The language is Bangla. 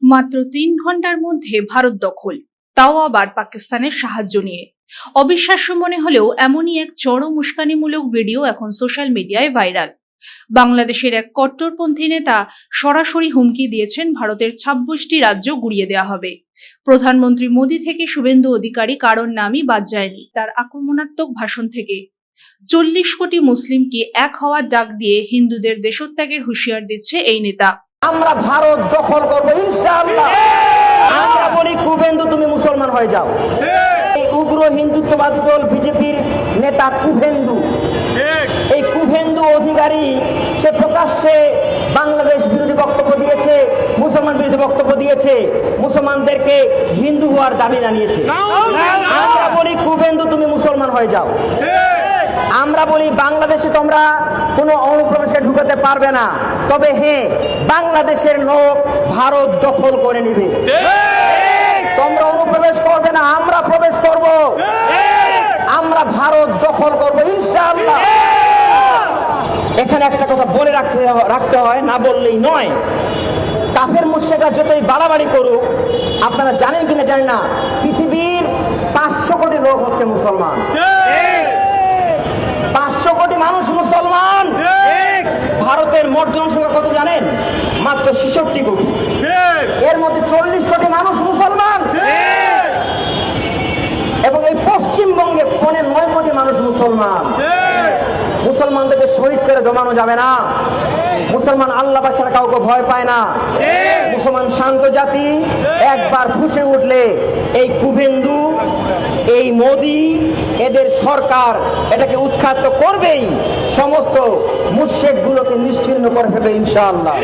মাত্র ৩ ঘন্টার মধ্যে ভারত দখল, তাও আবার পাকিস্তানের সাহায্য নিয়ে। অবিশ্বাস্য মনে হলেও এমনই এক চরম উস্কানিমূলক ভিডিও এখন সোশ্যাল মিডিয়ায় ভাইরাল। বাংলাদেশের এক কট্টরপন্থী নেতা সরাসরি হুমকি দিয়েছেন ভারতের ২৬টি রাজ্য গুড়িয়ে দেওয়া হবে। প্রধানমন্ত্রী মোদী থেকে শুভেন্দু অধিকারী কারোর নামই বাদ যায়নি তার আক্রমণাত্মক ভাষণ থেকে। ৪০ কোটি মুসলিমকে এক হওয়ার ডাক দিয়ে হিন্দুদের দেশত্যাগের হুঁশিয়ার দিচ্ছে এই নেতা। আমরা ভারত দখল করবো ইনশাআল্লাহ। আমরা বলি কুবেন্দু তুমি মুসলমান হয়ে যাও। এই উগ্র হিন্দুত্ববাদী দল বিজেপির নেতা কুবেন্দু, এই কুবেন্দু অধিকারী সে প্রকাশ্যে বাংলাদেশ বিরোধী বক্তব্য দিয়েছে, মুসলমান বিরোধী বক্তব্য দিয়েছে, মুসলমানদেরকে হিন্দু হওয়ার দাবি জানিয়েছে। আমরা বলি কুবেন্দু তুমি মুসলমান হয়ে যাও। আমরা বলি বাংলাদেশে তোমরা কোনো অনুপ্রবেশে ঢুকাতে পারবে না, তবে হ্যাঁ বাংলাদেশের লোক ভারত দখল করে নিবে। তোমরা অনুপ্রবেশ করবে না, আমরা প্রবেশ করব, আমরা ভারত দখল করব ইনশাআল্লাহ। এখানে একটা কথা বলে রাখতে হয়, না বললেই নয়। কাফের মুশরিকরা যতই বাড়াবাড়ি করুক, আপনারা জানেন কিনা জানি না, পৃথিবীর ৫০০ কোটি লোক হচ্ছে মুসলমান। ৫০০ কোটি মানুষ মুসলমান। ভারতের মোট জনসংখ্যা কত জানেন? মাত্র ৬৬ কোটি। এর মধ্যে ৪০ কোটি মানুষ মুসলমান এবং এই পশ্চিমবঙ্গে ৯ কোটি মানুষ মুসলমান। মুসলমানদেরকে শহীদ করে দমানো যাবে না। মুসলমান আল্লাহ পাক ছাড়া কাউকে ভয় পায় না। মুসলমান শান্ত জাতি। একবার ফুঁসে উঠলে এই কুবেন্দু, এই মোদি, এদের সরকার এটাকে উৎখাত করবেই, সমস্ত মুশরিকগুলোকে নিশ্চিহ্ন করে ফেলবে ইনশাআল্লাহ।